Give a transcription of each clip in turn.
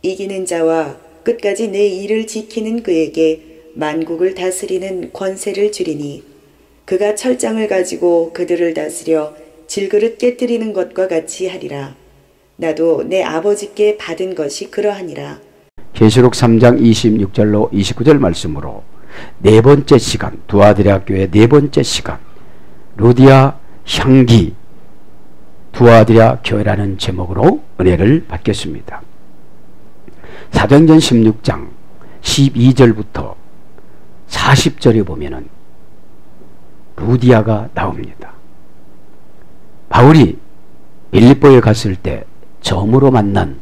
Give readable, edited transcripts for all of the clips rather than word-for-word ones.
이기는 자와 끝까지 내 일을 지키는 그에게 만국을 다스리는 권세를 주리니 그가 철장을 가지고 그들을 다스려 질그릇 깨뜨리는 것과 같이 하리라. 나도 내 아버지께 받은 것이 그러하니라. 계시록 3장 26절로 29절 말씀으로 네 번째 시간, 두아디라 교회 네 번째 시간, 루디아 향기 두아디라 교회라는 제목으로 은혜를 받겠습니다. 사도행전 16장 12절부터 40절에 보면은 루디아가 나옵니다. 바울이 빌립보에 갔을 때 처음으로 만난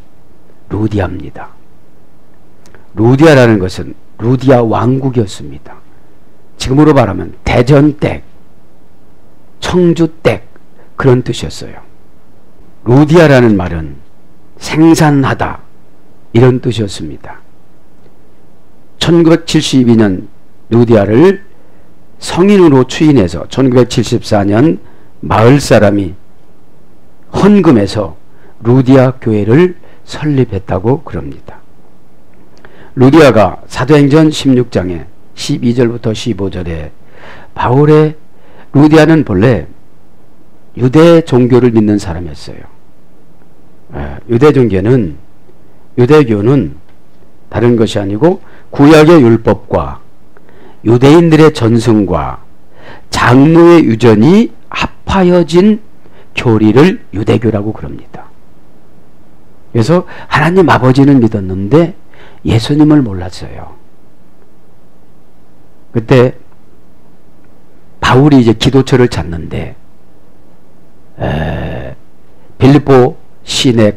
루디아입니다. 루디아라는 것은 루디아 왕국이었습니다. 지금으로 말하면 대전댁, 청주댁 그런 뜻이었어요. 루디아라는 말은 생산하다 이런 뜻이었습니다. 1972년 루디아를 성인으로 추인해서 1974년 마을 사람이 헌금해서 루디아 교회를 설립했다고 그럽니다. 루디아가 사도행전 16장에 12절부터 15절에 바울의 루디아는 본래 유대 종교를 믿는 사람이었어요. 유대교는 다른 것이 아니고 구약의 율법과 유대인들의 전승과 장로의 유전이 합하여진 교리를 유대교라고 그럽니다. 그래서 하나님 아버지는 믿었는데 예수님을 몰랐어요. 그때 바울이 이제 기도처를 찾는데 빌립보 시내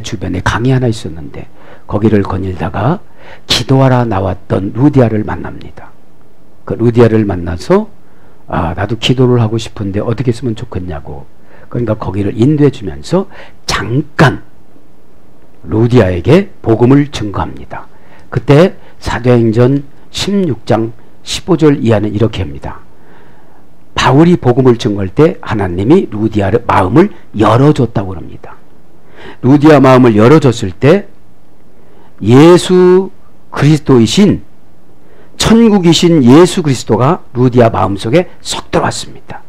주변에 강이 하나 있었는데 거기를 거닐다가 기도하러 나왔던 루디아를 만납니다. 그 루디아를 만나서 나도 기도를 하고 싶은데 어떻게 했으면 좋겠냐고, 그러니까 거기를 인도해 주면서 잠깐 루디아에게 복음을 증거합니다. 그때 사도행전 16장 15절 이하는 이렇게 합니다. 바울이 복음을 증거할 때 하나님이 루디아의 마음을 열어줬다고 합니다. 루디아 마음을 열어줬을 때 예수 그리스도이신 천국이신 예수 그리스도가 루디아 마음속에 쏙 들어왔습니다.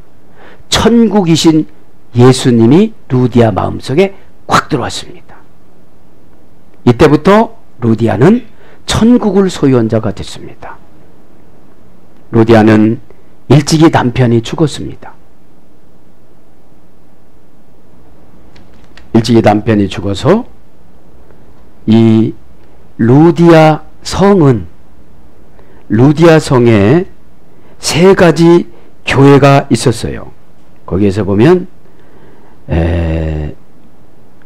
천국이신 예수님이 루디아 마음속에 꽉 들어왔습니다. 이때부터 루디아는 천국을 소유한 자가 됐습니다. 루디아는 일찍이 남편이 죽었습니다. 일찍이 남편이 죽어서 이 루디아 성에 세 가지 교회가 있었어요. 거기에서 보면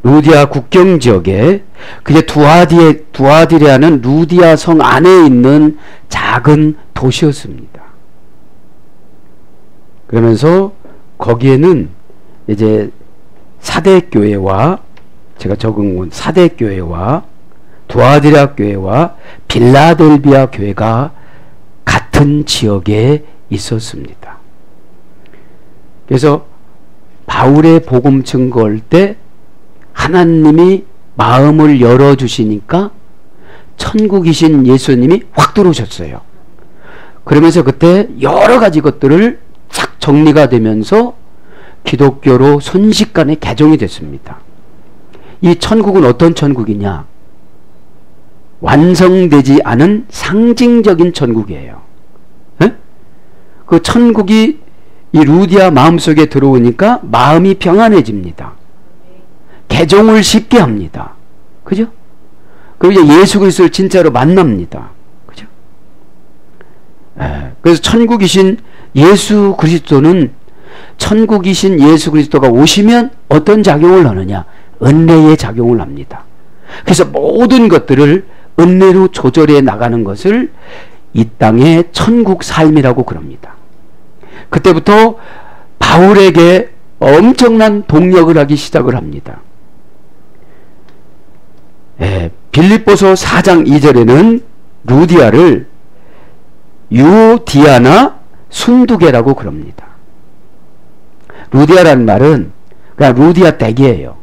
루디아 국경 지역에 그게 두아디라는 루디아 성 안에 있는 작은 도시였습니다. 그러면서 거기에는 이제 사대교회와 제가 적은 건 사대교회와 두아디라 교회와 빌라델비아 교회가 같은 지역에 있었습니다. 그래서 바울의 복음 증거할 때 하나님이 마음을 열어주시니까 천국이신 예수님이 확 들어오셨어요. 그러면서 그때 여러 가지 것들을 싹 정리가 되면서 기독교로 순식간에 개종이 됐습니다. 이 천국은 어떤 천국이냐? 완성되지 않은 상징적인 천국이에요. 에? 그 천국이 이 루디아 마음속에 들어오니까 마음이 평안해집니다. 개종을 쉽게 합니다. 그죠? 그리고 이제 예수 그리스도를 진짜로 만납니다. 그죠? 그래서 천국이신 예수 그리스도는 천국이신 예수 그리스도가 오시면 어떤 작용을 하느냐? 은혜의 작용을 합니다. 그래서 모든 것들을 은혜로 조절해 나가는 것을 이 땅의 천국 삶이라고 그럽니다. 그때부터 바울에게 엄청난 동력을 하기 시작을 합니다. 빌립보서 4장 2절에는 루디아를 유디아나 순두개라고 그럽니다. 루디아라는 말은 그냥 루디아 댁이에요.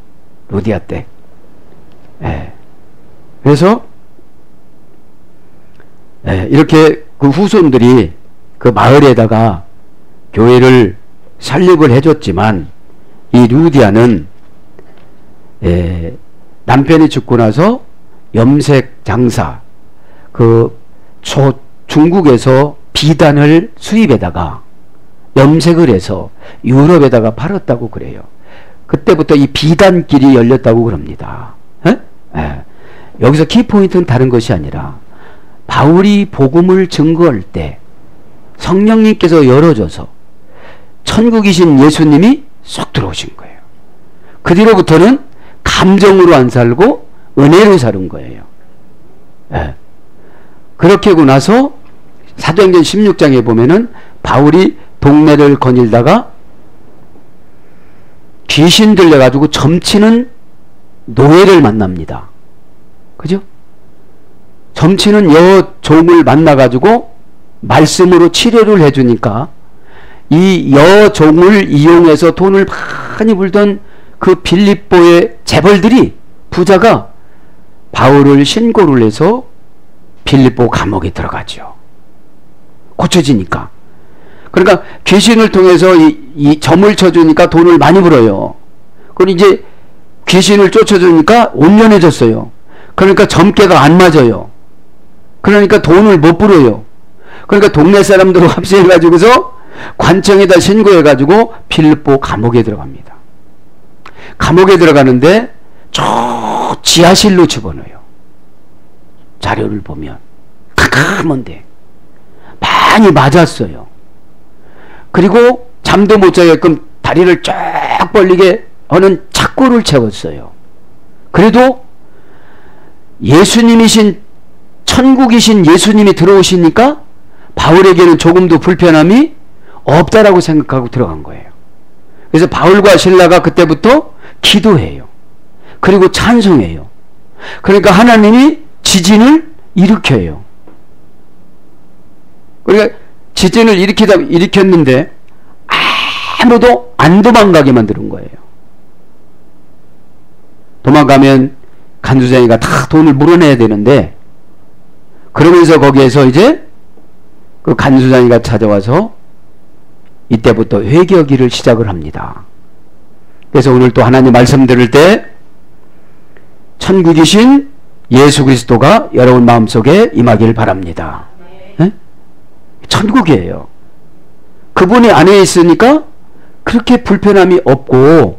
루디아 댁. 그래서 이렇게 그 후손들이 그 마을에다가 교회를 설립을 해줬지만 이 루디아는 남편이 죽고 나서 염색 장사 중국에서 비단을 수입에다가 염색을 해서 유럽에다가 팔았다고 그래요. 그때부터 이 비단길이 열렸다고 그럽니다. 여기서 키포인트는 다른 것이 아니라 바울이 복음을 증거할 때 성령님께서 열어줘서 천국이신 예수님이 쏙 들어오신 거예요. 그 뒤로부터는 감정으로 안 살고 은혜로 사는 거예요. 그렇게 하고 나서 사도행전 16장에 보면은 바울이 동네를 거닐다가 귀신 들려가지고 점치는 노예를 만납니다. 그죠? 점치는 여종을 만나가지고 말씀으로 치료를 해주니까 이 여종을 이용해서 돈을 많이 벌던 그 빌립보의 재벌들이 부자가 바울을 신고를 해서 빌립보 감옥에 들어가죠. 고쳐지니까. 그러니까 귀신을 통해서 이 점을 쳐주니까 돈을 많이 벌어요. 그럼 이제 귀신을 쫓아주니까 온전해졌어요. 그러니까 점괘가 안 맞아요. 그러니까 돈을 못 벌어요. 그러니까 동네 사람들로 합세해가지고서 관청에다 신고해가지고 빌립보 감옥에 들어갑니다. 감옥에 들어가는데 저 지하실로 집어넣어요. 자료를 보면 캄캄한데 많이 맞았어요. 그리고 잠도 못 자게끔 다리를 쫙 벌리게 하는 착고를 채웠어요. 그래도 예수님이신 천국이신 예수님이 들어오시니까 바울에게는 조금도 불편함이 없다라고 생각하고 들어간 거예요. 그래서 바울과 실라가 그때부터 기도해요. 그리고 찬송해요. 그러니까 하나님이 지진을 일으켜요. 그러니까 지진을 일으켰는데 아무도 안 도망가게 만드는 거예요. 도망가면 간수장이가 다 돈을 물어내야 되는데, 그러면서 거기에서 이제 그 간수장이가 찾아와서 이때부터 회개하기를 시작을 합니다. 그래서 오늘 또 하나님 말씀 들을 때 천국이신 예수 그리스도가 여러분 마음속에 임하길 바랍니다. 네? 천국이에요. 그분이 안에 있으니까 그렇게 불편함이 없고,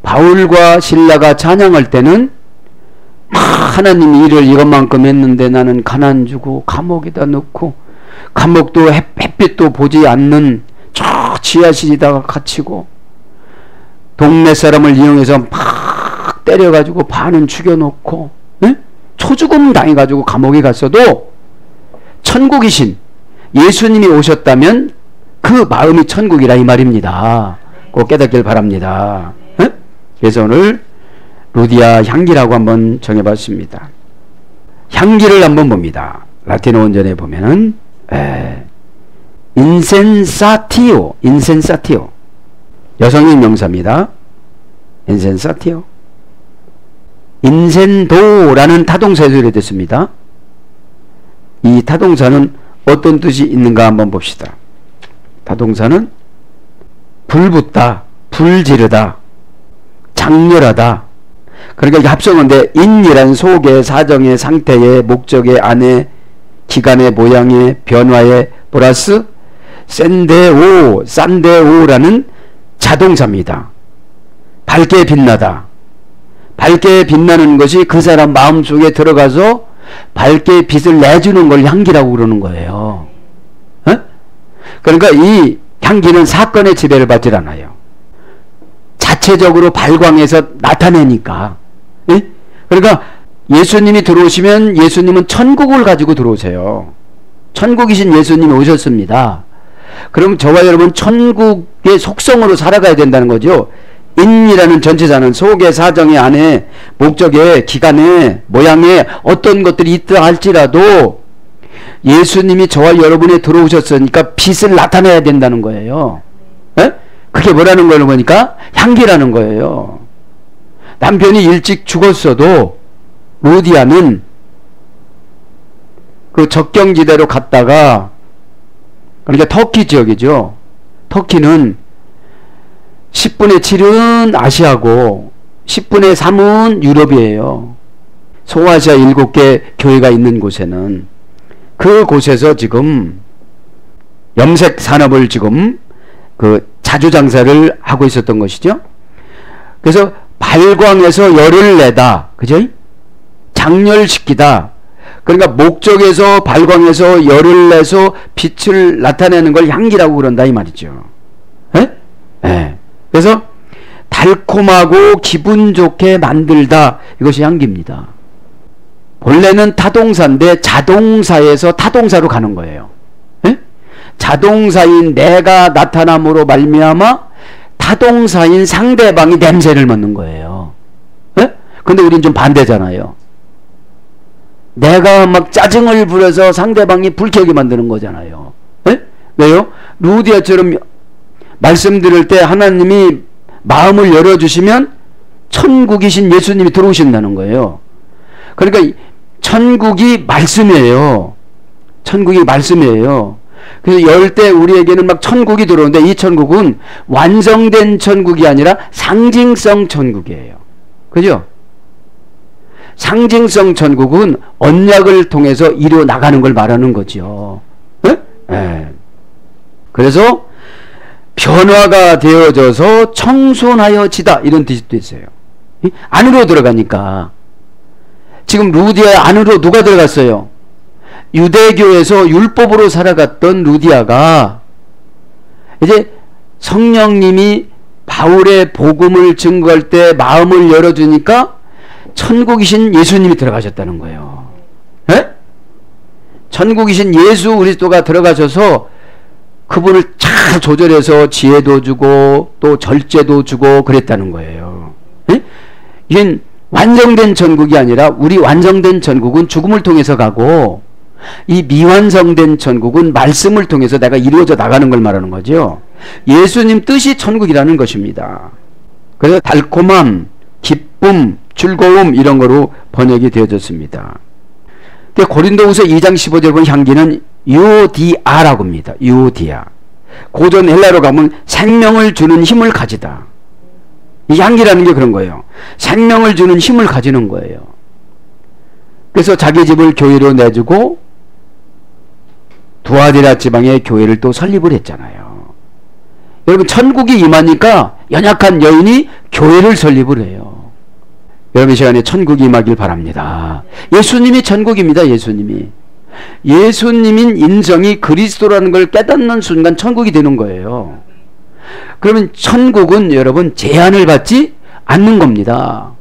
바울과 실라가 찬양할 때는 하나님이 일을 이것만큼 했는데 나는 가난 주고 감옥에다 넣고, 감옥도 햇빛도 보지 않는 저 지하실에다가 갇히고, 동네 사람을 이용해서 막 때려가지고 반은 죽여놓고, 네? 초죽음 당해가지고 감옥에 갔어도 천국이신 예수님이 오셨다면 그 마음이 천국이라 이 말입니다. 꼭 깨닫길 바랍니다. 네? 그래서 오늘 루디아 향기라고 한번 정해봤습니다. 향기를 한번 봅니다. 라틴어 원전에 보면은 인센사티오, 여성인 명사입니다. 인센사티오. 인센도라는 타동사 소리가 됐습니다. 이 타동사는 어떤 뜻이 있는가 한번 봅시다. 타동사는 불붙다, 불지르다, 장렬하다. 그러니까 이게 합성어인데, 인이란 속의, 사정의, 상태의, 목적의, 안에, 기간의, 모양의, 변화의 플러스 산데오라는 자동사입니다. 밝게 빛나다. 밝게 빛나는 것이 그 사람 마음속에 들어가서 밝게 빛을 내주는 걸 향기라고 그러는 거예요. 그러니까 이 향기는 사건의 지배를 받질 않아요. 자체적으로 발광해서 나타내니까. 그러니까 예수님이 들어오시면 예수님은 천국을 가지고 들어오세요. 천국이신 예수님이 오셨습니다. 그럼 저와 여러분 천국의 속성으로 살아가야 된다는 거죠. 인이라는 전체자는 속에, 사정에, 안에, 목적에, 기간에, 모양에 어떤 것들이 있다 할지라도 예수님이 저와 여러분에 들어오셨으니까 빛을 나타내야 된다는 거예요. 그게 뭐라는 걸 보니까 향기라는 거예요. 남편이 일찍 죽었어도 루디아는 그 적경지대로 갔다가, 그러니까 터키 지역이죠. 터키는 10분의 7은 아시아고 10분의 3은 유럽이에요. 소아시아 7개 교회가 있는 곳에는, 그 곳에서 지금 염색 산업을 지금 그 자주장사를 하고 있었던 것이죠. 그래서 발광해서 열을 내다, 그죠? 장렬시키다. 그러니까 목적에서 발광해서 열을 내서 빛을 나타내는 걸 향기라고 그런다 이 말이죠. 예? 예. 그래서 달콤하고 기분 좋게 만들다, 이것이 향기입니다. 본래는 타동사인데 자동사에서 타동사로 가는 거예요. 예? 자동사인 내가 나타남으로 말미암아 타동사인 상대방이 냄새를 맡는 거예요. 예? 근데 우린 좀 반대잖아요. 내가 막 짜증을 부려서 상대방이 불쾌하게 만드는 거잖아요. 예? 왜요? 루디아처럼 말씀드릴 때 하나님이 마음을 열어주시면 천국이신 예수님이 들어오신다는 거예요. 그러니까 천국이 말씀이에요. 천국이 말씀이에요. 그래서 열 때 우리에게는 막 천국이 들어오는데, 이 천국은 완성된 천국이 아니라 상징성 천국이에요. 그죠? 상징성 천국은 언약을 통해서 이루어 나가는 걸 말하는 거죠. 네? 네. 그래서 변화가 되어져서 청순하여지다, 이런 뜻도 있어요. 안으로 들어가니까. 지금 루디아 안으로 누가 들어갔어요? 유대교에서 율법으로 살아갔던 루디아가 이제 성령님이 바울의 복음을 증거할 때 마음을 열어주니까 천국이신 예수님이 들어가셨다는 거예요. 에? 천국이신 예수 그리스도가 들어가셔서 그분을 잘 조절해서 지혜도 주고 또 절제도 주고 그랬다는 거예요. 에? 이건 완성된 천국이 아니라, 우리 완성된 천국은 죽음을 통해서 가고, 이 미완성된 천국은 말씀을 통해서 내가 이루어져 나가는 걸 말하는 거죠. 예수님 뜻이 천국이라는 것입니다. 그래서 달콤함, 기쁨, 즐거움, 이런 거로 번역이 되어졌습니다. 고린도후서 2장 15절 보면 향기는 유디아라고 합니다. 유디아. 고전 헬라로 가면 생명을 주는 힘을 가지다. 이 향기라는 게 그런 거예요. 생명을 주는 힘을 가지는 거예요. 그래서 자기 집을 교회로 내주고 두아디라 지방에 교회를 또 설립을 했잖아요. 여러분, 천국이 임하니까 연약한 여인이 교회를 설립을 해요. 여러분, 이 시간에 천국이 임하길 바랍니다. 예수님이 천국입니다. 예수님이. 예수님인 인성이 그리스도라는 걸 깨닫는 순간 천국이 되는 거예요. 그러면 천국은 여러분 제한을 받지 않는 겁니다.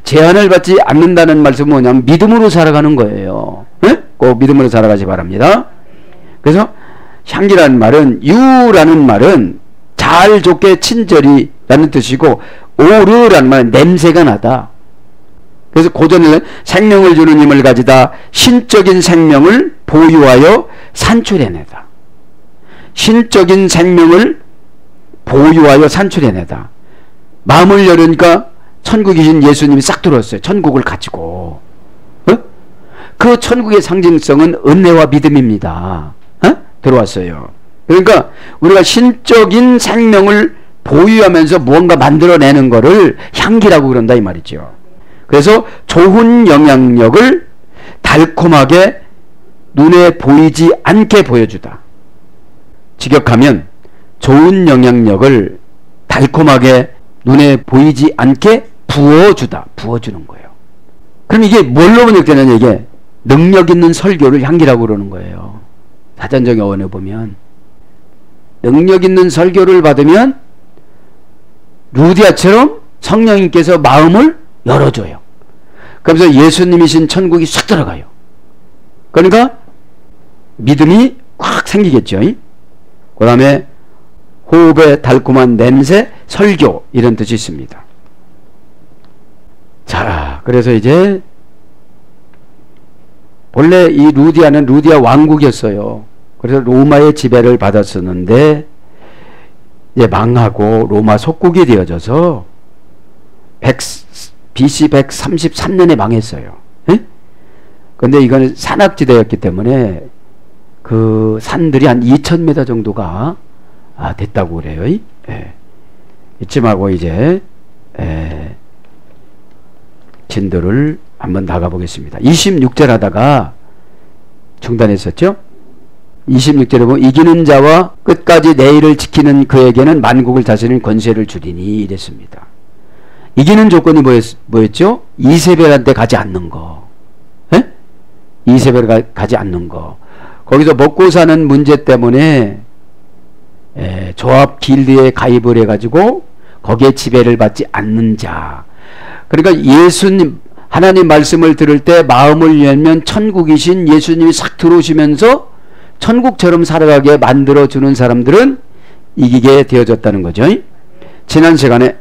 제한을 받지 않는다는 말씀은 뭐냐면 믿음으로 살아가는 거예요. 네? 꼭 믿음으로 살아가시 바랍니다. 그래서 향기라는 말은, 유라는 말은 잘 좋게 친절히라는 뜻이고, 오르라는 말은 냄새가 나다. 그래서 고전에는 생명을 주는 힘을 가지다, 신적인 생명을 보유하여 산출해내다. 신적인 생명을 보유하여 산출해내다. 마음을 열으니까 천국이신 예수님이 싹 들어왔어요. 천국을 가지고. 어? 그 천국의 상징성은 은혜와 믿음입니다. 어? 들어왔어요. 그러니까 우리가 신적인 생명을 보유하면서 무언가 만들어내는 거를 향기라고 그런다 이 말이죠. 그래서 좋은 영향력을 달콤하게 눈에 보이지 않게 보여주다. 직역하면 좋은 영향력을 달콤하게 눈에 보이지 않게 부어주다. 부어주는 거예요. 그럼 이게 뭘로 번역되느냐, 이게 능력 있는 설교를 향기라고 그러는 거예요. 사전적 어원에 보면 능력 있는 설교를 받으면 루디아처럼 성령님께서 마음을 열어줘요. 그러면서 예수님이신 천국이 싹 들어가요. 그러니까 믿음이 확 생기겠죠. 그 다음에 호흡의 달콤한 냄새, 설교, 이런 뜻이 있습니다. 자, 그래서 이제 본래 이 루디아는 루디아 왕국이었어요. 그래서 로마의 지배를 받았었는데 이제 망하고 로마 속국이 되어져서 BC 133년에 망했어요. 예? 근데 이거는 산악지대였기 때문에 그 산들이 한 2000m 정도가 됐다고 그래요. 예. 이쯤하고 이제 진도를 한번 나가보겠습니다. 26절 하다가 중단했었죠. 26절에 보면 이기는 자와 끝까지 내 일을 지키는 그에게는 만국을 다스리는 권세를 주리니 이랬습니다. 이기는 조건이 뭐였죠? 이세벨한테 가지 않는 거. 에? 이세벨 가지 않는 거. 거기서 먹고 사는 문제 때문에 조합 길드에 가입을 해가지고 거기에 지배를 받지 않는 자. 그러니까 예수님 하나님 말씀을 들을 때 마음을 열면 천국이신 예수님이 싹 들어오시면서 천국처럼 살아가게 만들어주는 사람들은 이기게 되어졌다는 거죠. 지난 시간에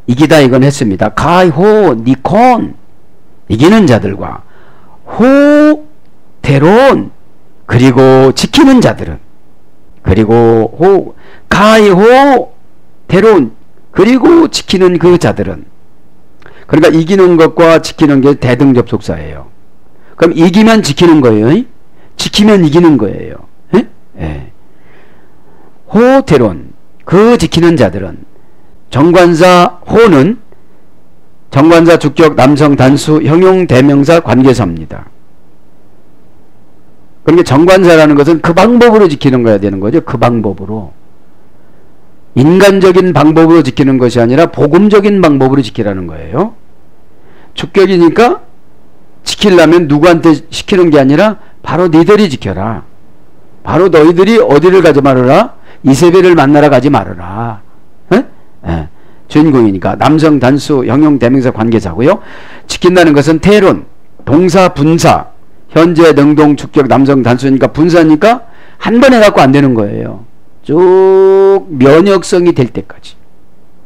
이기다 이건 했습니다. 가이호 니콘 이기는 자들과 호테론 그리고 지키는 자들은 그리고 가이호 테론 그리고 지키는 그 자들은 그러니까 이기는 것과 지키는 게 대등접속사예요. 그럼 이기면 지키는 거예요. 지키면 이기는 거예요. 예. 호테론 그 지키는 자들은 정관사 호는 정관사 주격 남성 단수 형용 대명사 관계사입니다. 그러니까 정관사라는 것은 그 방법으로 지키는 거야 되는 거죠. 그 방법으로. 인간적인 방법으로 지키는 것이 아니라 복음적인 방법으로 지키라는 거예요. 주격이니까 지키려면 누구한테 시키는 게 아니라 바로 너희들이 지켜라. 바로 너희들이 어디를 가지 말아라. 이세벨을 만나러 가지 말아라. 예. 주인공이니까 남성 단수 형용 대명사 관계사고요. 지킨다는 것은 테론 동사 분사 현재 능동 주격 남성 단수니까 분사니까 한 번에 갖고 안 되는 거예요. 쭉 면역성이 될 때까지.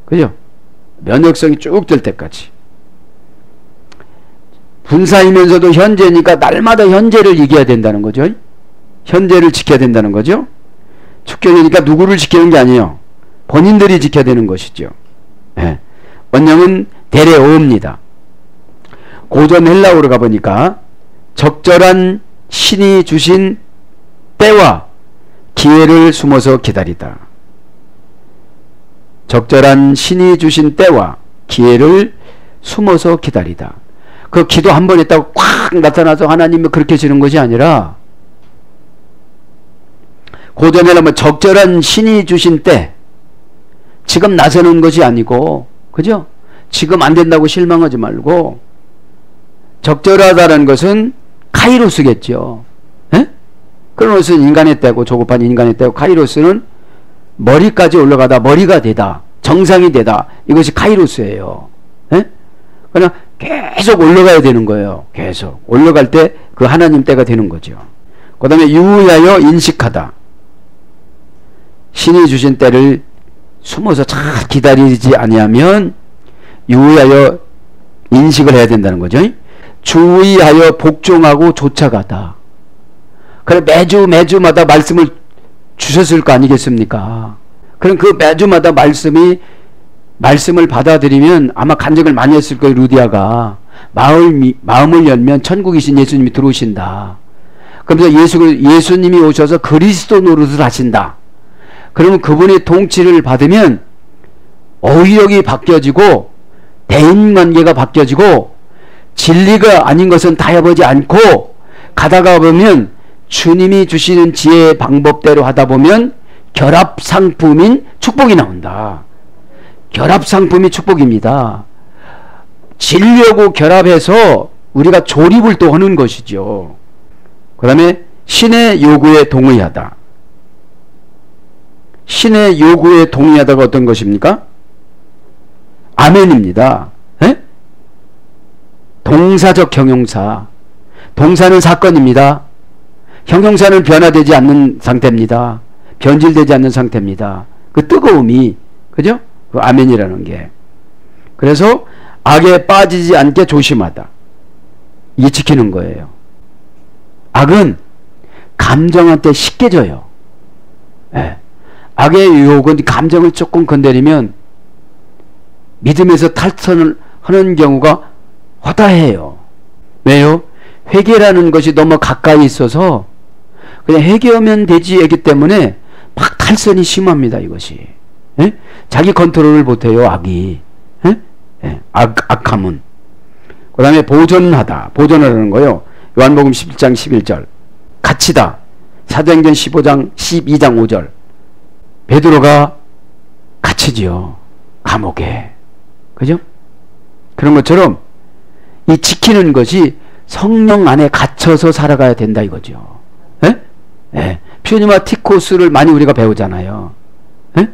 그죠? 면역성이 쭉 될 때까지. 분사이면서도 현재니까 날마다 현재를 이겨야 된다는 거죠. 현재를 지켜야 된다는 거죠. 축격이니까 누구를 지키는 게 아니에요. 본인들이 지켜야 되는 것이죠. 예. 원형은 데레오입니다. 고전 헬라어로 가보니까 적절한 신이 주신 때와 기회를 숨어서 기다리다. 적절한 신이 주신 때와 기회를 숨어서 기다리다. 그 기도 한 번 했다고 꽉 나타나서 하나님이 그렇게 주는 것이 아니라 고전에 뭐 적절한 신이 주신 때 지금 나서는 것이 아니고 그죠? 지금 안 된다고 실망하지 말고 적절하다는 것은 카이로스겠죠. 에? 크로노스는 인간의 때고 조급한 인간의 때고 카이로스는 머리까지 올라가다 머리가 되다 정상이 되다 이것이 카이로스예요. 에? 그냥 계속 올라가야 되는 거예요. 계속 올라갈 때 그 하나님 때가 되는 거죠. 그 다음에 유의하여 인식하다. 신이 주신 때를 숨어서 잘 기다리지 아니하면 유의하여 인식을 해야 된다는 거죠. 주의하여 복종하고 쫓아가다. 그래 매주마다 말씀을 주셨을 거 아니겠습니까? 그럼 그 매주마다 말씀을 받아들이면 아마 간증을 많이 했을 거예요. 루디아가 마음을 열면 천국이신 예수님이 들어오신다. 그러면서 예수님이 오셔서 그리스도 노릇을 하신다. 그러면 그분의 통치를 받으면 어휘력이 바뀌어지고 대인관계가 바뀌어지고 진리가 아닌 것은 타협하지 않고 가다가 보면 주님이 주시는 지혜의 방법대로 하다 보면 결합상품인 축복이 나온다. 결합상품이 축복입니다. 진리하고 결합해서 우리가 조립을 또 하는 것이죠. 그 다음에 신의 요구에 동의하다. 신의 요구에 동의하다가 어떤 것입니까? 아멘입니다. 에? 동사적 형용사. 동사는 사건입니다. 형용사는 변화되지 않는 상태입니다. 변질되지 않는 상태입니다. 그 뜨거움이 그죠? 그 아멘이라는 게. 그래서 악에 빠지지 않게 조심하다. 이게 지키는 거예요. 악은 감정한테 쉽게 져요. 예. 악의 유혹은 감정을 조금 건드리면 믿음에서 탈선을 하는 경우가 허다해요. 왜요? 회개라는 것이 너무 가까이 있어서 그냥 회개하면 되지 하기 때문에 막 탈선이 심합니다. 이것이. 예? 자기 컨트롤을 못해요. 악이. 예? 예. 악함은. 그 다음에 보존하라는 거요. 요한복음 11장 11절 갇히다. 사도행전 12장 5절 베드로가 갇히지요. 감옥에. 그죠? 그런 것처럼 이 지키는 것이 성령 안에 갇혀서 살아가야 된다 이거죠. 예? 예. 퓨니마티코스를 많이 우리가 배우잖아요. 예?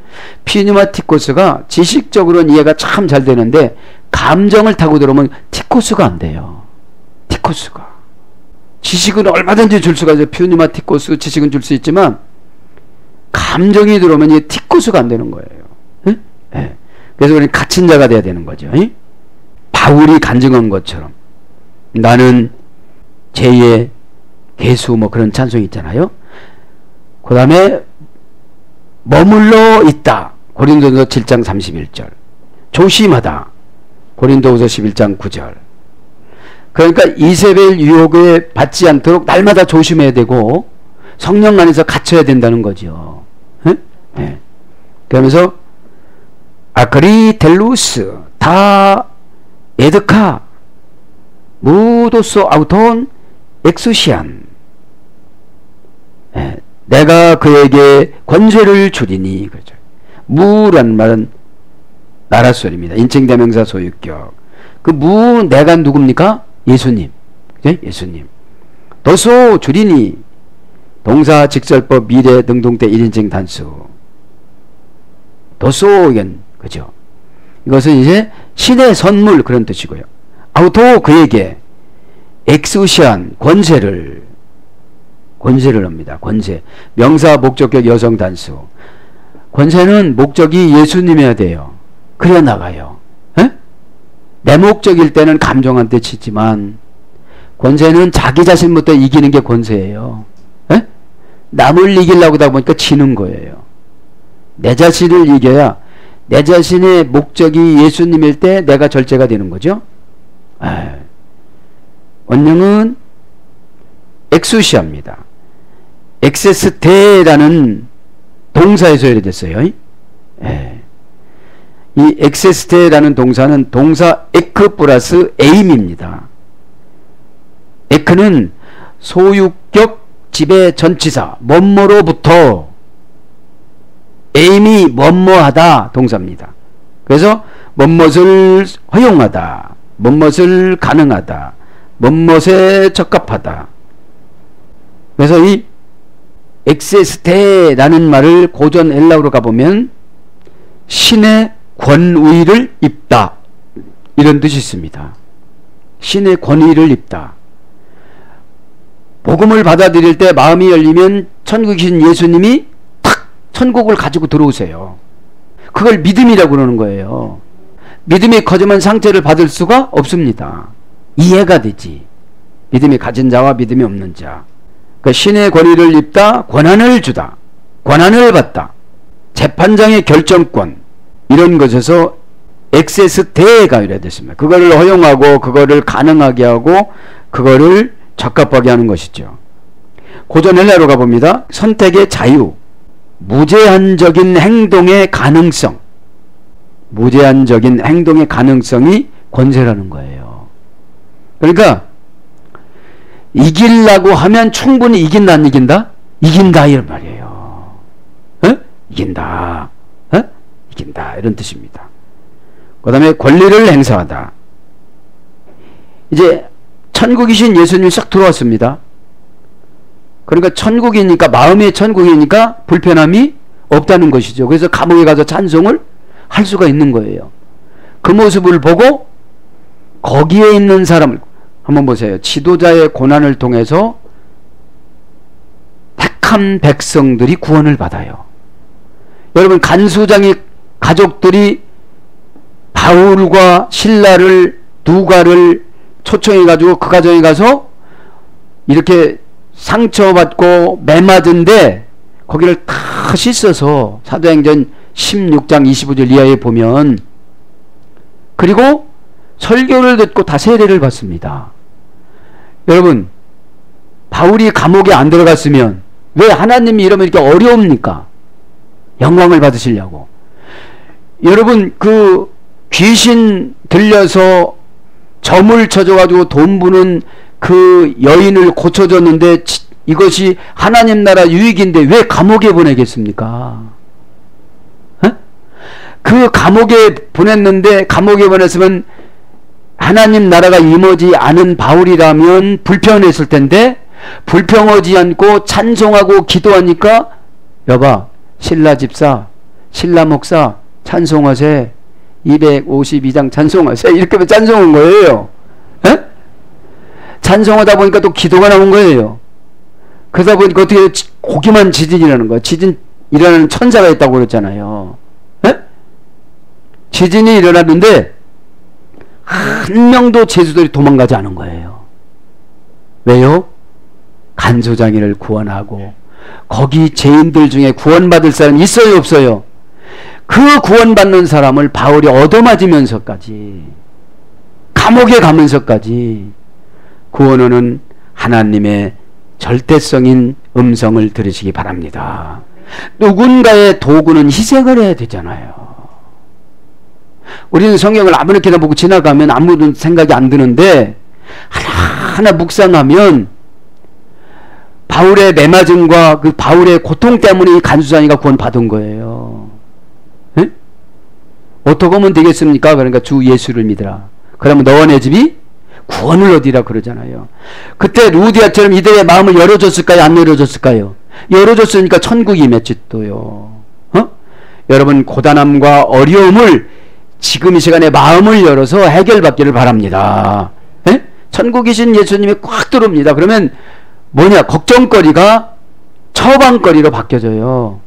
퓨니마티코스가 지식적으로는 이해가 참 잘 되는데 감정을 타고 들어오면 티코스가 안 돼요. 티코스가. 지식은 얼마든지 줄 수가 있어요. 퓨니마티코스 지식은 줄 수 있지만 감정이 들어오면 이 티코스가 안 되는 거예요. 예? 예. 그래서 우리는 갇힌 자가 돼야 되는 거죠. 예? 바울이 간증한 것처럼 나는 제2의 개수 뭐 그런 찬송이 있잖아요. 그 다음에 머물러 있다. 고린도서 7장 31절 조심하다. 고린도후서 11장 9절. 그러니까 이세벨 유혹에 받지 않도록 날마다 조심해야 되고 성령 안에서 갇혀야 된다는 거죠. 네? 네. 그러면서 아크리텔루스 다 에드카 무도소 아우톤 엑수시안. 네. 내가 그에게 권세를 주리니. 그렇죠. 무란 말은 나라소리입니다. 인칭대명사 소유격. 그 내가 누굽니까? 예수님. 그죠? 예수님. 도소 주리니. 동사 직설법 미래 능동태 1인칭 단수. 도소 이건 그죠? 이것은 이제 신의 선물 그런 뜻이고요. 아우토 그에게 엑수시안 권세를 합니다. 권세. 명사 목적격 여성 단수. 권세는 목적이 예수님이어야 돼요. 그래 나가요. 에? 내 목적일 때는 감정한테 치지만 권세는 자기 자신부터 이기는 게 권세예요. 에? 남을 이기려고 하다 보니까 지는 거예요. 내 자신을 이겨야 내 자신의 목적이 예수님일 때 내가 절제가 되는 거죠. 원령은 엑수시아입니다. 엑세스테라는 동사에서 유래됐어요. 이 엑세스테라는 동사는 동사 에크 플러스 에임입니다. 에크는 소유격 지배 전치사 뭐뭐로부터, 에임이 뭐뭐하다 동사입니다. 그래서 뭐뭇을 허용하다, 뭐뭇을 가능하다, 뭐뭇에 적합하다. 그래서 이 엑세스테라는 말을 고전 헬라어로 가보면 신의 권위를 입다 이런 뜻이 있습니다. 신의 권위를 입다. 복음을 받아들일 때 마음이 열리면 천국이신 예수님이 탁 천국을 가지고 들어오세요. 그걸 믿음이라고 그러는 거예요. 믿음이 커지면 상태를 받을 수가 없습니다. 이해가 되지. 믿음이 가진 자와 믿음이 없는 자. 그러니까 신의 권위를 입다, 권한을 주다, 권한을 받다, 재판장의 결정권, 이런 것에서 엑세스테가 유래됐습니다. 그거를 허용하고 그거를 가능하게 하고 그거를 적합하게 하는 것이죠. 고전 헬라로 가봅니다. 선택의 자유, 무제한적인 행동의 가능성, 무제한적인 행동의 가능성이 권세라는 거예요. 그러니까 이기려고 하면 충분히 이긴다 안 이긴다? 이긴다 이런 말이에요. 에? 이긴다. 에? 이긴다 이런 뜻입니다. 그 다음에 권리를 행사하다. 이제 천국이신 예수님이 싹 들어왔습니다. 그러니까 천국이니까, 마음의 천국이니까 불편함이 없다는 것이죠. 그래서 감옥에 가서 찬송을 할 수가 있는 거예요. 그 모습을 보고 거기에 있는 사람을 한번 보세요. 지도자의 고난을 통해서 택한 백성들이 구원을 받아요. 여러분, 간수장의 가족들이 바울과 실라를, 누가를 초청해가지고 그 가정에 가서 이렇게 상처받고 매맞은데 거기를 다 씻어서 사도행전 16장 25절 이하에 보면, 그리고 설교를 듣고 다 세례를 받습니다. 여러분, 바울이 감옥에 안 들어갔으면 왜 하나님이 이러면 이렇게 어려웁니까? 영광을 받으시려고. 여러분, 그 귀신 들려서 점을 쳐줘가지고 돈 부는 그 여인을 고쳐줬는데 이것이 하나님 나라 유익인데 왜 감옥에 보내겠습니까? 그 감옥에 보냈는데, 감옥에 보냈으면 하나님 나라가 임하지 않은 바울이라면 불평했을 텐데, 불평하지 않고 찬송하고 기도하니까, 여봐, 신라 집사, 신라 목사 찬송하세, 252장 찬송하세, 이렇게 하면 찬송한 거예요. 에? 찬송하다 보니까 또 기도가 나온 거예요. 그러다 보니까 어떻게 고기만 지진이 일어나는 거야. 지진 일어나는 천사가 있다고 그랬잖아요. 에? 지진이 일어났는데 한 명도 제수들이 도망가지 않은 거예요. 왜요? 간소장이를 구원하고 거기 죄인들 중에 구원받을 사람이 있어요, 없어요? 그 구원받는 사람을 바울이 얻어맞으면서까지, 감옥에 가면서까지 구원하는 하나님의 절대성인 음성을 들으시기 바랍니다. 누군가의 도구는 희생을 해야 되잖아요. 우리는 성경을 아무렇게나 보고 지나가면 아무런 생각이 안 드는데, 하나하나 묵상하면 바울의 매맞음과 그 바울의 고통 때문에 이 간수장이가 구원받은 거예요. 에? 어떻게 하면 되겠습니까? 그러니까 주 예수를 믿으라. 그러면 너와 내 집이 구원을 얻으라 그러잖아요. 그때 루디아처럼 이들의 마음을 열어줬을까요? 안 열어줬을까요? 열어줬으니까 천국이 임했지 또요. 여러분, 고단함과 어려움을 지금 이 시간에 마음을 열어서 해결받기를 바랍니다. 에? 천국이신 예수님이 꽉 들어옵니다. 그러면 뭐냐? 걱정거리가 처방거리로 바뀌어져요.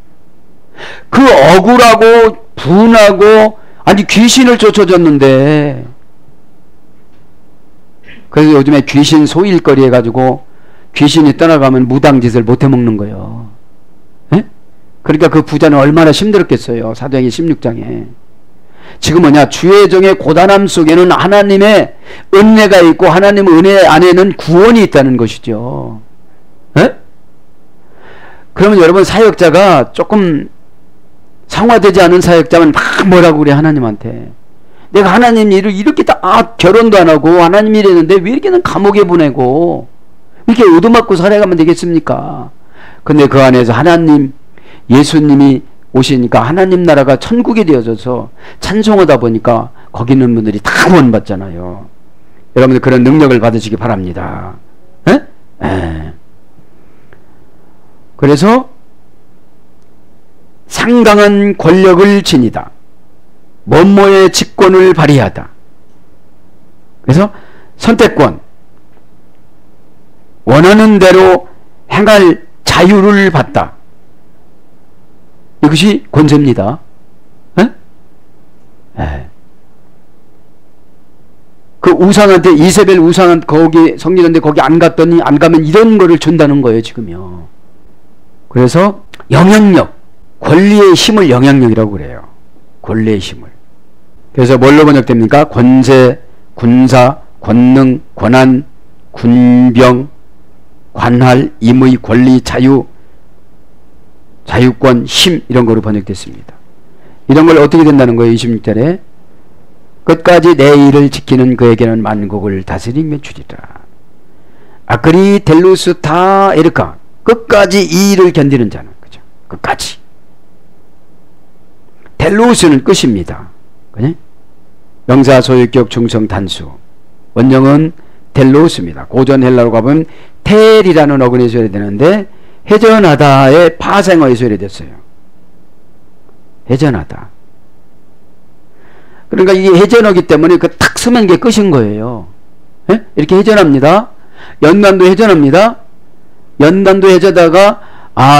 그 억울하고 분하고, 아니 귀신을 쫓아줬는데, 그래서 요즘에 귀신 소일거리 해가지고 귀신이 떠나가면 무당짓을 못해 먹는 거예요. 에? 그러니까 그 부자는 얼마나 힘들었겠어요. 사도행전 16장에. 지금 뭐냐? 주의 종의 고단함 속에는 하나님의 은혜가 있고 하나님의 은혜 안에는 구원이 있다는 것이죠. 에? 그러면 여러분, 사역자가 조금 상화되지 않은 사역자면 막 뭐라고 그래, 하나님한테. 내가 하나님 일을 이렇게 결혼도 안 하고 하나님 일했는데 왜 이렇게는 감옥에 보내고 이렇게 얻어맞고 살아가면 되겠습니까? 근데 그 안에서 하나님, 예수님이 오시니까 하나님 나라가 천국이 되어져서 찬송하다 보니까 거기 있는 분들이 다 구원받잖아요. 여러분들 그런 능력을 받으시기 바랍니다. 에? 에. 그래서 상당한 권력을 지니다. 뭐뭐의 직권을 발휘하다. 그래서 선택권, 원하는 대로 행할 자유를 받다. 이것이 권세입니다. 에? 에. 그 우상한테, 이세벨 우상한테 거기 성리는데 거기 안 갔더니, 안 가면 이런 거를 준다는 거예요, 지금요. 그래서 영향력, 권리의 힘을 영향력이라고 그래요. 권리의 힘을. 그래서 뭘로 번역됩니까? 권세, 군사, 권능, 권한, 군병, 관할, 임의, 권리, 자유, 자유권, 힘, 이런 거로 번역됐습니다. 이런 걸 어떻게 된다는 거예요? 26절에 끝까지 내 일을 지키는 그에게는 만국을 다스리며 주리라. 아크리 델루스 타 에르카, 끝까지 이 일을 견디는 자는, 그죠? 끝까지. 델루스는 끝입니다. 그래? 명사 소유격 중성 단수. 원형은 델루스입니다. 고전 헬라로 가보면 텔이라는 어근에서 해되는데 회전하다의 파생어에서 해됐어요. 회전하다. 그러니까 이게 회전어기 때문에 그 탁 쓰면 이게 끝인 거예요. 예? 이렇게 회전합니다. 연단도 회전합니다. 연단도 회전하다가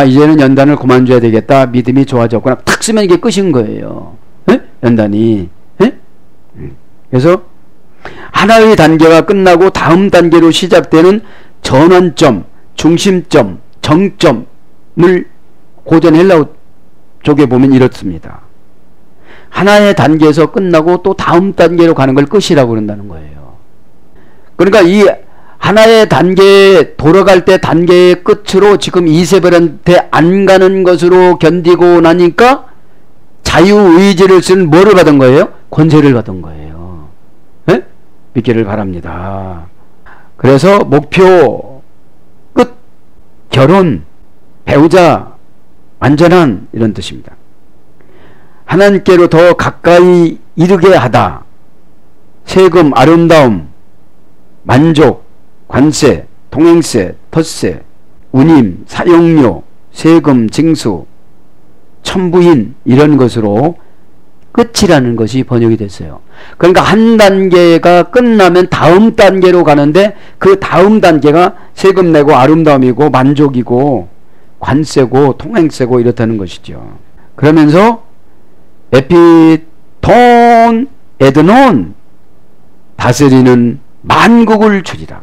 이제는 연단을 그만줘야 되겠다. 믿음이 좋아졌구나. 탁 쓰면 이게 끝인 거예요. 예? 연단이. 예? 그래서 하나의 단계가 끝나고 다음 단계로 시작되는 전환점, 중심점, 정점을 고전 헬라어 쪽에 보면 이렇습니다. 하나의 단계에서 끝나고 또 다음 단계로 가는 걸 끝이라고 그런다는 거예요. 그러니까 이 하나의 단계에 돌아갈 때 단계의 끝으로 지금 이세벨한테 안 가는 것으로 견디고 나니까 자유의지를 쓴 뭐를 받은 거예요? 권세를 받은 거예요. 네? 믿기를 바랍니다. 그래서 목표, 끝, 결혼, 배우자, 완전한 이런 뜻입니다. 하나님께로 더 가까이 이르게 하다. 세금, 아름다움, 만족, 관세, 통행세, 텃세, 운임, 사용료, 세금, 징수, 천부인 이런 것으로 끝이라는 것이 번역이 됐어요. 그러니까 한 단계가 끝나면 다음 단계로 가는데 그 다음 단계가 세금 내고 아름다움이고 만족이고 관세고 통행세고 이렇다는 것이죠. 그러면서 에피톤 에드논 다스리는 만국을 주리라.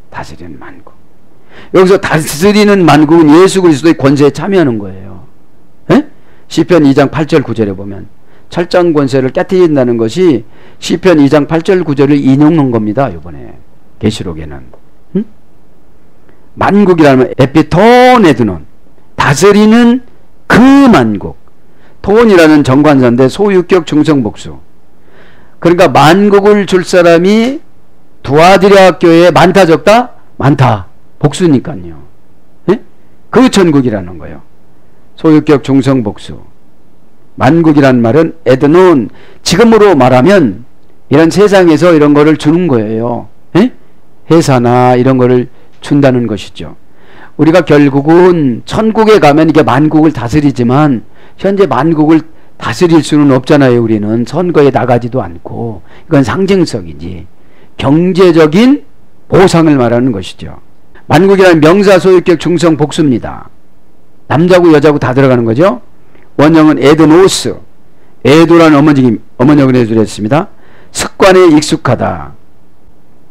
다스리는 만국. 여기서 다스리는 만국은 예수 그리스도의 권세에 참여하는 거예요. 에? 시편 2장 8절 9절에 보면 철장 권세를 깨뜨린다는 것이 시편 2장 8절 9절을 인용한 겁니다. 이번에 계시록에는. 응? 만국이라면 에피톤 에드논 다스리는 그 만국. 톤이라는 정관사인데 소유격 중성복수. 그러니까 만국을 줄 사람이 두아디라 학교에 많다 적다? 많다. 복수니까요. 예? 그 천국이라는 거예요. 소유격 중성복수. 만국이란 말은 에드논, 지금으로 말하면 이런 세상에서 이런 거를 주는 거예요. 예? 회사나 이런 거를 준다는 것이죠. 우리가 결국은 천국에 가면 이게 만국을 다스리지만 현재 만국을 다스릴 수는 없잖아요. 우리는 선거에 나가지도 않고. 이건 상징성이지 경제적인 보상을 말하는 것이죠. 만국이라는 명사 소유격 중성 복수입니다. 남자고 여자고 다 들어가는 거죠. 원형은 에드노스, 에도라는 어머니역을 해주렸습니다. 습관에 익숙하다.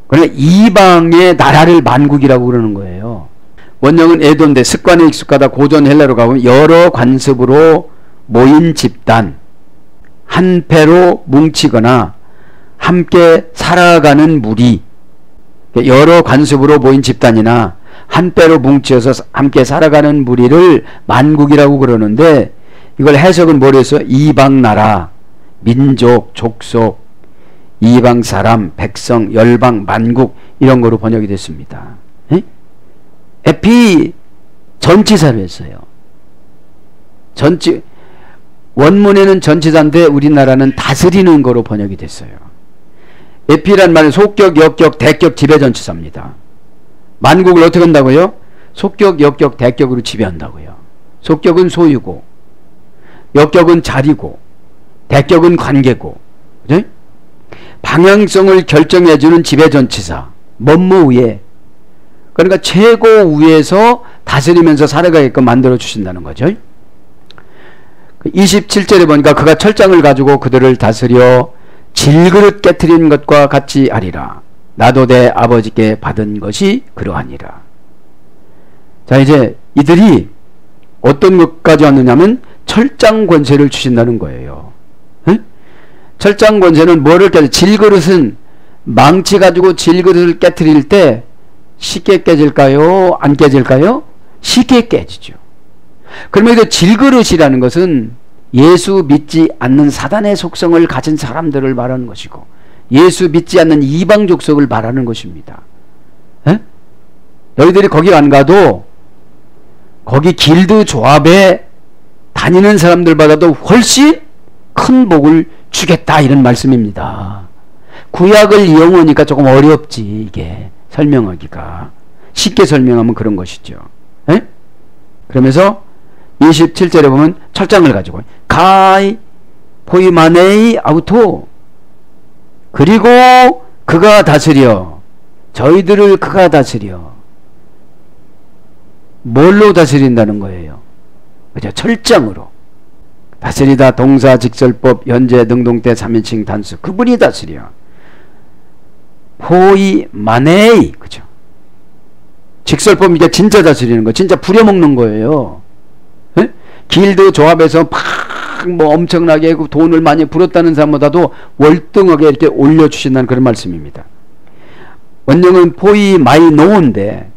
그러니까 이방의 나라를 만국이라고 그러는 거예요. 원형은 에도인데 습관에 익숙하다. 고전 헬라로 가보면 여러 관습으로 모인 집단, 한 패로 뭉치거나 함께 살아가는 무리, 여러 관습으로 모인 집단이나 한 패로 뭉쳐서 함께 살아가는 무리를 만국이라고 그러는데 이걸 해석은 뭐로 해서 이방 나라, 민족, 족속, 이방 사람, 백성, 열방, 만국 이런 거로 번역이 됐습니다. 에? 에피 전치사로 했어요. 원문에는 전치사인데 우리나라는 다스리는 거로 번역이 됐어요. 에피란 말은 속격, 역격, 대격, 지배전치사입니다. 만국을 어떻게 한다고요? 속격, 역격, 대격으로 지배한다고요. 속격은 소유고, 역격은 자리고, 대격은 관계고, 그죠? 방향성을 결정해주는 지배전치사, 뭐뭐 위에. 그러니까 최고 위에서 다스리면서 살아가게끔 만들어주신다는 거죠. 27절에 보니까 그가 철장을 가지고 그들을 다스려 질그릇 깨트린 것과 같이 하리라. 나도 내 아버지께 받은 것이 그러하니라. 자, 이제 이들이 어떤 것까지 왔느냐면 철장 권세를 주신다는 거예요. 에? 철장 권세는 뭐를 깨뜨려? 질그릇은 망치 가지고 질그릇을 깨트릴 때 쉽게 깨질까요? 안 깨질까요? 쉽게 깨지죠. 그러면 그 질그릇이라는 것은 예수 믿지 않는 사단의 속성을 가진 사람들을 말하는 것이고 예수 믿지 않는 이방 족속을 말하는 것입니다. 에? 너희들이 거기 안 가도 거기 길드 조합에 다니는 사람들보다도 훨씬 큰 복을 주겠다 이런 말씀입니다. 구약을 이용하니까 조금 어렵지 이게 설명하기가. 쉽게 설명하면 그런 것이죠. 에? 그러면서 27절에 보면 철장을 가지고 가이 포이마네이 아우토 그리고 그가 다스려 저희들을 그가 다스려 뭘로 다스린다는 거예요? 그죠? 철장으로 다스리다 동사 직설법 현재 능동태 3인칭 단수 그분이 다스려 포이마네이 그죠? 직설법 이게 진짜 다스리는 거 진짜 부려먹는 거예요. 에? 길드 조합에서 막 뭐 엄청나게 돈을 많이 벌었다는 사람보다도 월등하게 이렇게 올려주신다는 그런 말씀입니다. 원형은 포이 마이 노인데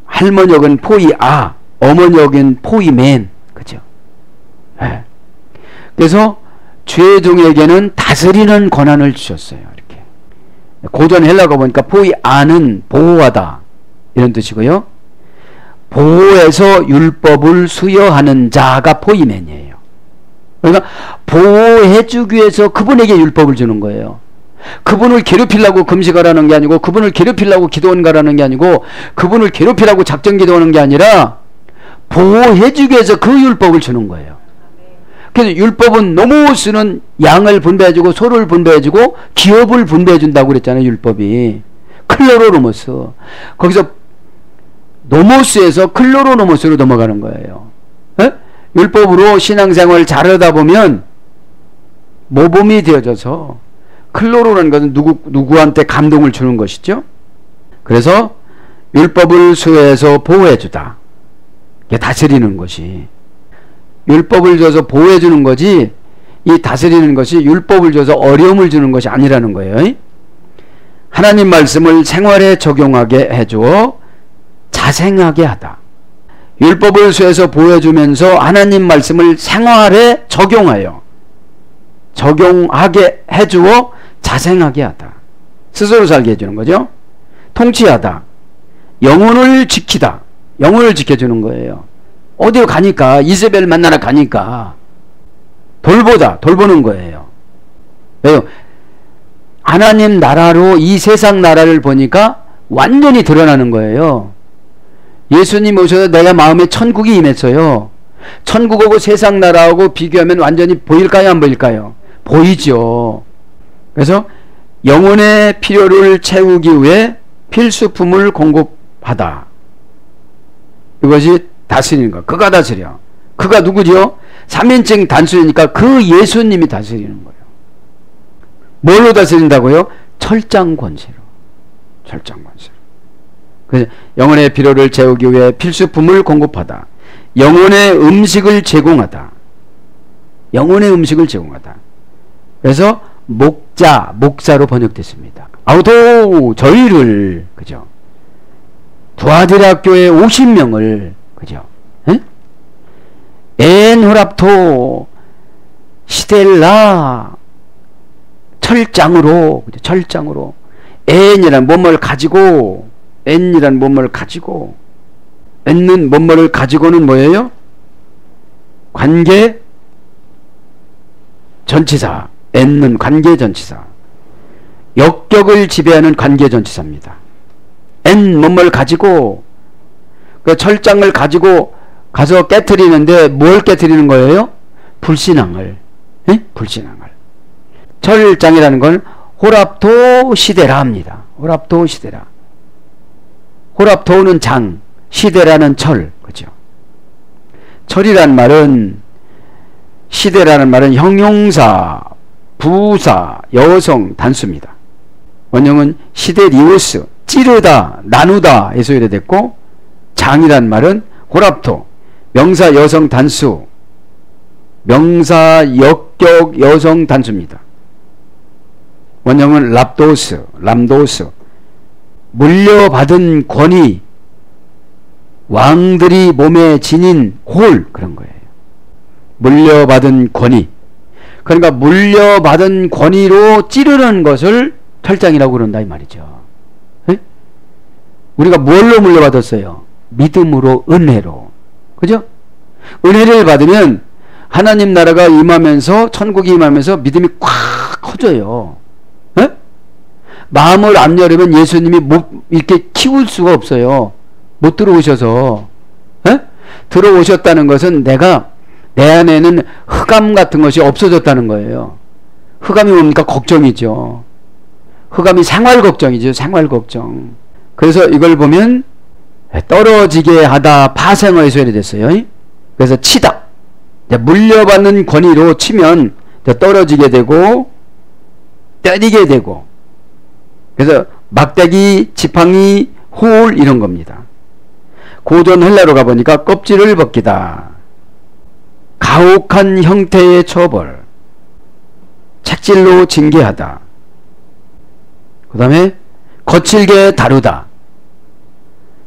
할머니역은 포이 아, 어머니역은 포이 맨, 그죠? 네. 그래서 죄종에게는 다스리는 권한을 주셨어요. 이렇게 고전 헬라어 보니까 포이 아는 보호하다 이런 뜻이고요. 보호해서 율법을 수여하는 자가 포이맨이에요. 그러니까 보호해주기 위해서 그분에게 율법을 주는 거예요. 그분을 괴롭히려고 금식하라는 게 아니고, 그분을 괴롭히려고 기도원가라는 게 아니고, 그분을 괴롭히려고 작전 기도하는 게 아니라 보호해주기 위해서 그 율법을 주는 거예요. 그래서 율법은 노모스는 양을 분배해주고 소를 분배해주고 기업을 분배해준다고 그랬잖아요. 율법이 클로로노모스. 거기서 노모스에서 클로로노모스로 넘어가는 거예요. 에? 율법으로 신앙생활을 잘하다 보면 모범이 되어져서, 클로로라는 것은 누구한테 감동을 주는 것이죠. 그래서 율법을 수여해서 보호해주다, 다스리는 것이, 율법을 줘서 보호해주는 거지, 이 다스리는 것이 율법을 줘서 어려움을 주는 것이 아니라는 거예요. 하나님 말씀을 생활에 적용하게 해주어 자생하게 하다. 율법을 수여해서 보여주면서 하나님 말씀을 생활에 적용하게 해주어 자생하게 하다. 스스로 살게 해주는 거죠. 통치하다. 영혼을 지키다. 영혼을 지켜주는 거예요. 어디로 가니까, 이세벨 만나러 가니까 돌보는 거예요. 왜요? 하나님 나라로 이 세상 나라를 보니까 완전히 드러나는 거예요. 예수님 오셔서 내가 마음에 천국이 임했어요. 천국하고 세상 나라하고 비교하면 완전히 보일까요, 안 보일까요? 보이죠. 그래서 영혼의 필요를 채우기 위해 필수품을 공급하다. 이것이 다스리는 거. 그가 다스려. 그가 누구죠? 3인칭 단수니까 그 예수님이 다스리는 거예요. 뭘로 다스린다고요? 철장 권세로. 철장 권세로. 그래서 영혼의 필요를 채우기 위해 필수품을 공급하다. 영혼의 음식을 제공하다. 영혼의 음식을 제공하다. 그래서 목사로 번역됐습니다. 아우도 저희를, 그죠? 두아디라 교회 50명을, 그죠? 엔호랍토 시델라 철장으로, 그죠? 철장으로. 엔이란 뭔가를 가지고, 엔이란 뭔가를 가지고, 엔는 뭔가를 가지고는 뭐예요? 관계 전치사. 엔는 관계 전치사. 역격을 지배하는 관계 전치사입니다. 엔 뭔가를 가지고, 그 철장을 가지고 가서 깨트리는데 뭘 깨트리는 거예요? 불신앙을. 불신앙을. 철장이라는 건 호랍토 시데라 합니다. 호랍토 시데라. 호랍토는 장, 시데라는 철, 그죠? 철이란 말은, 시데라는 말은 형용사, 부사, 여성, 단수입니다. 원형은 시데리우스, 찌르다, 나누다 에서 유래됐고, 장이란 말은 호랍토, 명사 여성 단수, 명사 역격 여성 단수입니다. 원형은 람도스, 물려받은 권위, 왕들이 몸에 지닌 홀, 그런 거예요. 물려받은 권위. 그러니까 물려받은 권위로 찌르는 것을 철장이라고 그런다 이 말이죠. 에? 우리가 뭘로 물려받았어요? 믿음으로, 은혜로. 그죠? 은혜를 받으면 하나님 나라가 임하면서, 천국이 임하면서 믿음이 꽉 커져요. 에? 마음을 안 열으면 예수님이 이렇게 키울 수가 없어요. 못 들어오셔서. 에? 들어오셨다는 것은 내 안에는 흑암 같은 것이 없어졌다는 거예요. 흑암이 뭡니까? 걱정이죠. 흑암이 생활 걱정이죠. 생활 걱정. 그래서 이걸 보면 떨어지게 하다 파생어에서 유래됐어요. 그래서 치다. 물려받는 권위로 치면 떨어지게 되고 때리게 되고, 그래서 막대기, 지팡이, 홀 이런 겁니다. 고전 헬라로 가보니까 껍질을 벗기다, 가혹한 형태의 처벌, 책질로 징계하다. 그 다음에 거칠게 다루다.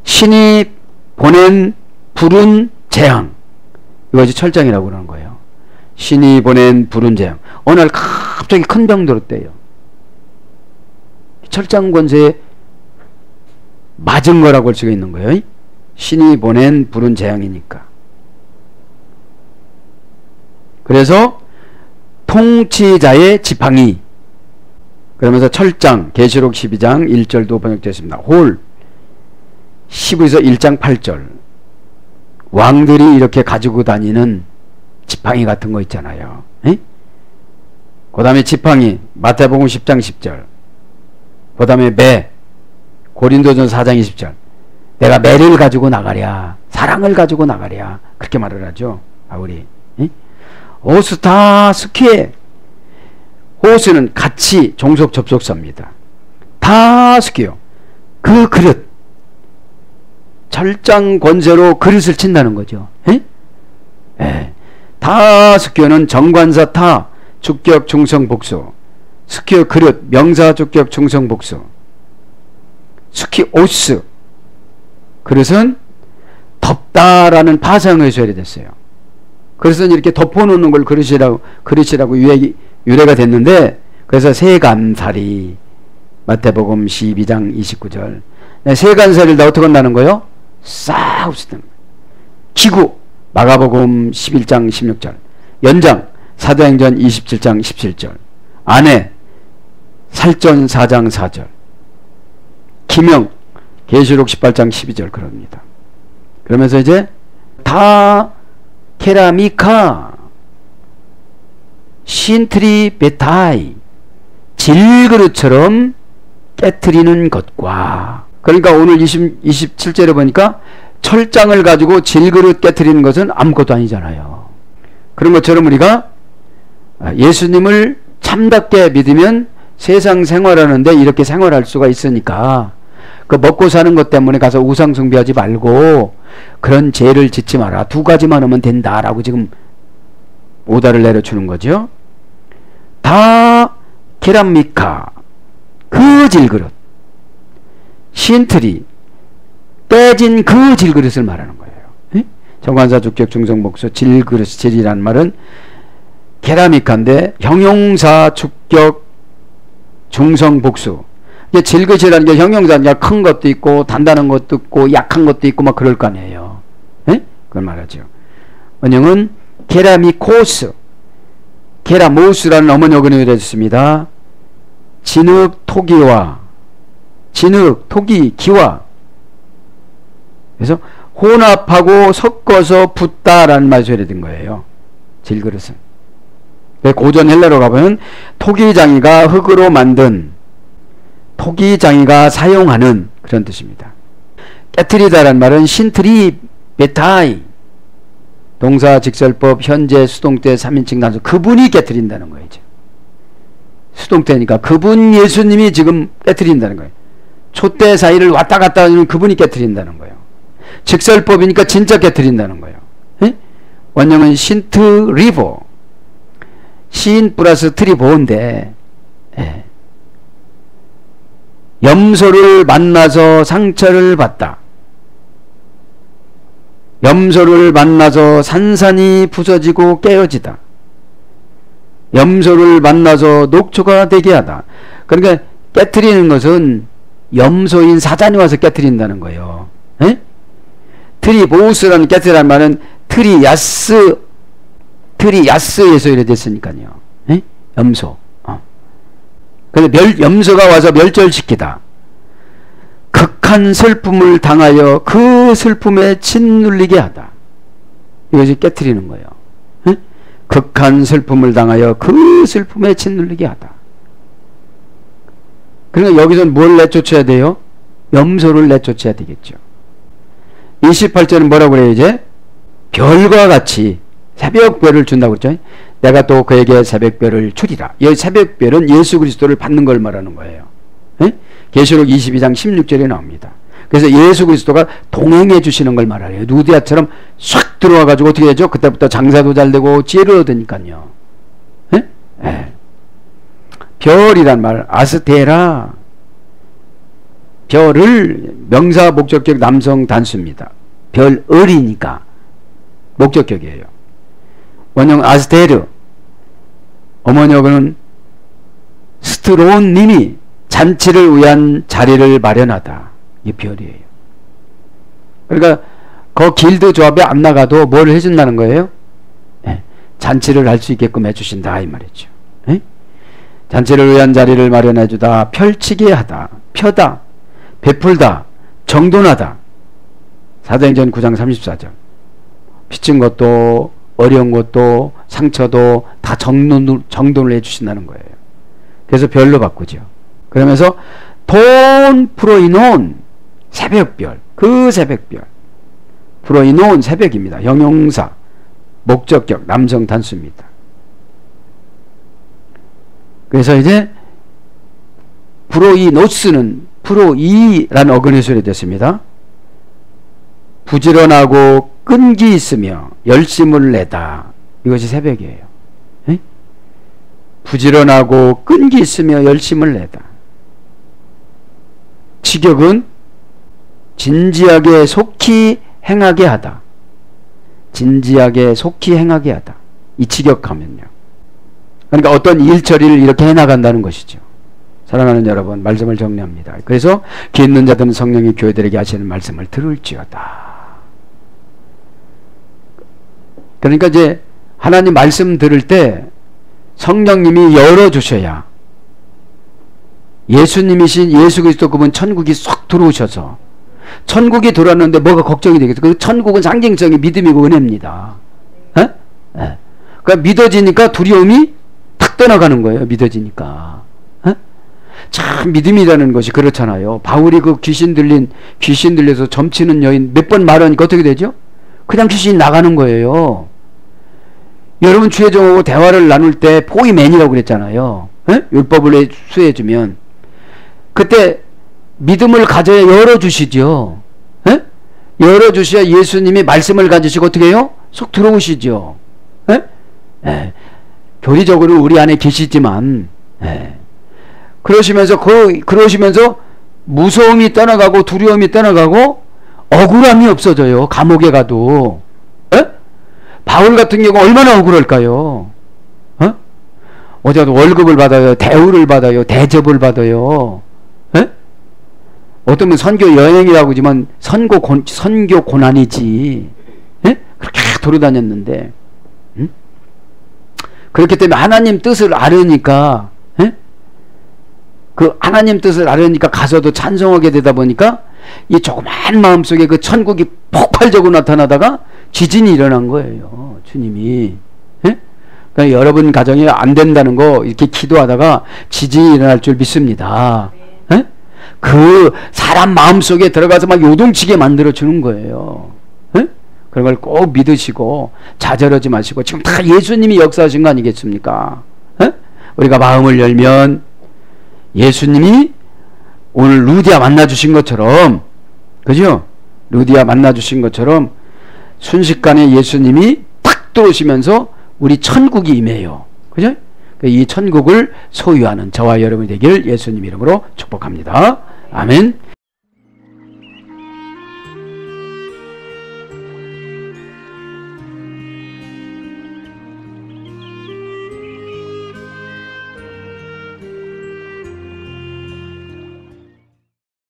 신이 보낸 불운 재앙. 이것이 철장이라고 그러는 거예요. 신이 보낸 불운 재앙. 어느 날 갑자기 큰 병 들었대요. 철장 권세에 맞은 거라고 할 수가 있는 거예요. 신이 보낸 불운 재앙이니까. 그래서 통치자의 지팡이. 그러면서 철장, 계시록 12장 1절도 번역되었습니다. 홀, 15에서 1장 8절. 왕들이 이렇게 가지고 다니는 지팡이 같은 거 있잖아요. 그 다음에 지팡이, 마태복음 10장 10절. 그 다음에 매, 고린도전 4장 20절. 내가 매를 가지고 나가랴, 사랑을 가지고 나가랴, 그렇게 말을 하죠, 바울이. 호수 다 스키에. 호수는 같이 종속 접속사입니다. 다 스키요. 그 그릇, 철장 권세로 그릇을 친다는 거죠. 다 스키어는 정관사 타, 주격 중성 복수. 스키어 그릇, 명사 주격 중성 복수. 스키오스, 그릇은 덮다라는 파생어에서 소리됐어요. 그래서 이렇게 덮어놓는 걸 그릇이라고 유래가 됐는데, 그래서 세간살이, 마태복음 12장 29절. 세간살이를 다 어떻게 한다는 거예요? 싹 없애는 거예요. 기구, 마가복음 11장 16절. 연장, 사도행전 27장 17절. 아내, 살전 4장 4절. 기명, 계시록 18장 12절 그럽니다. 그러면서 이제 다 케라미카, 신트리 베타이, 질그릇처럼 깨트리는 것과, 그러니까 오늘 27절에 보니까 철장을 가지고 질그릇 깨트리는 것은 아무것도 아니잖아요. 그런 것처럼 우리가 예수님을 참답게 믿으면 세상 생활하는데 이렇게 생활할 수가 있으니까, 그 먹고 사는 것 때문에 가서 우상 숭배하지 말고 그런 죄를 짓지 마라. 두 가지만 하면 된다라고 지금 오다를 내려주는 거죠. 다 계란미카, 그 질그릇, 신트리, 떼진 그 질그릇을 말하는 거예요. 정관사 주격 중성 복수, 질그릇, 질이라는 말은 계란미카인데 형용사 주격 중성 복수. 이게 질그릇이라는 게 형용사니까 큰 것도 있고 단단한 것도 있고 약한 것도 있고 막 그럴 거 아니에요. 그걸 말하죠. 원형은 게라미코스, 게라모스라는 어머니 어근이 되었습니다. 진흙, 토기와, 진흙, 토기, 기와. 그래서 혼합하고 섞어서 붓다라는 말이 소리된 거예요. 질그릇은. 고전 헬라로 가보면 토기장이가 흙으로 만든, 토기장이가 사용하는 그런 뜻입니다. 깨트리다라는 말은 신트리 베타이, 동사 직설법 현재 수동태 3인칭 단수, 그분이 깨트린다는 거예요. 수동태니까 그분 예수님이 지금 깨트린다는 거예요. 촛대 사이를 왔다 갔다 하는 그분이 깨트린다는 거예요. 직설법이니까 진짜 깨트린다는 거예요. 원형은 신트 리버, 신 플러스 트리보인데, 염소를 만나서 상처를 받다. 염소를 만나서 산산이 부서지고 깨어지다. 염소를 만나서 녹초가 되게 하다. 그러니까 깨트리는 것은 염소인 사자니 와서 깨트린다는 거예요. 트리보우스라는 깨트리라는 말은 트리야스에서 이래 됐으니까요. 염소. 근데 염소가 와서 멸절시키다. 극한 슬픔을 당하여 그 슬픔에 짓눌리게 하다. 이것이 깨트리는 거예요. 극한 슬픔을 당하여 그 슬픔에 짓눌리게 하다. 그러니까 여기서는 뭘 내쫓아야 돼요? 염소를 내쫓아야 되겠죠. 28절은 뭐라고 그래요 이제? 별과 같이 새벽별을 준다고 그랬죠. 내가 또 그에게 새벽별을 주리라. 이 새벽별은 예수 그리스도를 받는 걸 말하는 거예요. 계시록 22장 16절에 나옵니다. 그래서 예수 그리스도가 동행해 주시는 걸 말하래요. 루디아처럼 싹 들어와 가지고 어떻게 되죠? 그때부터 장사도 잘 되고 지혜를 얻으니까요. 예? 예. 별이란 말, 아스테라. 별을 명사 목적격 남성 단수입니다. 별을이니까 목적격이에요. 원형 아스테르. 어머니어는 스트로온 님이 잔치를 위한 자리를 마련하다. 이게 별이에요. 그러니까 그 길드 조합에 안 나가도 뭘 해준다는 거예요? 네. 잔치를 할 수 있게끔 해주신다 이 말이죠. 네? 잔치를 위한 자리를 마련해주다. 펼치게 하다. 펴다. 베풀다. 정돈하다. 사도행전 9장 34절. 빚진 것도 어려운 것도 상처도 다 정돈을 해주신다는 거예요. 그래서 별로 바꾸죠. 그러면서 돈 프로이논 새벽별, 그 새벽별. 프로이논 새벽입니다. 형용사 목적격 남성 단수입니다. 그래서 이제 프로이노스는 프로이라는 어근의 소리 됐습니다. 부지런하고 끈기 있으며 열심을 내다. 이것이 새벽이에요. 에? 부지런하고 끈기 있으며 열심을 내다. 직역은 진지하게 속히 행하게 하다. 진지하게 속히 행하게 하다. 이 직역하면요. 그러니까 어떤 일처리를 이렇게 해나간다는 것이죠. 사랑하는 여러분, 말씀을 정리합니다. 그래서 귀 있는 자들은 성령이 교회들에게 하시는 말씀을 들을지어다. 그러니까 이제 하나님 말씀 들을 때 성령님이 열어주셔야 예수님이신 예수 그리스도 그분 천국이 쏙 들어오셔서 천국이 들어왔는데 뭐가 걱정이 되겠어요? 그 천국은 상징적인 믿음이고 은혜입니다. 에? 에. 그러니까 믿어지니까 두려움이 탁 떠나가는 거예요. 믿어지니까. 에? 참 믿음이라는 것이 그렇잖아요. 바울이 그 귀신 들려서 점치는 여인 몇 번 말하니까 어떻게 되죠? 그냥 귀신이 나가는 거예요. 여러분 주의 종하고 대화를 나눌 때 포이맨이라고 그랬잖아요. 에? 율법을 수혜해주면 그때 믿음을 가져야 열어주시죠. 에? 열어주셔야 예수님이 말씀을 가지시고 어떻게 해요? 쏙 들어오시죠. 에? 에. 교리적으로 우리 안에 계시지만 그러시면서 무서움이 떠나가고 두려움이 떠나가고 억울함이 없어져요. 감옥에 가도. 에? 바울 같은 경우 얼마나 억울할까요? 어디 가도 월급을 받아요. 대우를 받아요. 대접을 받아요. 에? 어떤 분 선교 여행이라고 하지만 선교 고난이지. 에? 그렇게 돌아다녔는데. 응? 그렇기 때문에 하나님 뜻을 알으니까 그 하나님 뜻을 알으니까 가서도 찬송하게 되다 보니까 이 조그만 마음속에 그 천국이 폭발적으로 나타나다가 지진이 일어난 거예요. 주님이. 그러니까 여러분 가정이 안 된다는 거 이렇게 기도하다가 지진이 일어날 줄 믿습니다. 그 사람 마음속에 들어가서 막 요동치게 만들어 주는 거예요. 그런 걸 꼭 믿으시고 좌절하지 마시고 지금 다 예수님이 역사하신 거 아니겠습니까? 우리가 마음을 열면 예수님이 오늘 루디아 만나주신 것처럼, 그죠? 루디아 만나주신 것처럼 순식간에 예수님이 탁 들어오시면서 우리 천국이 임해요. 그죠? 이 천국을 소유하는 저와 여러분이 되기를 예수님 이름으로 축복합니다. 아멘.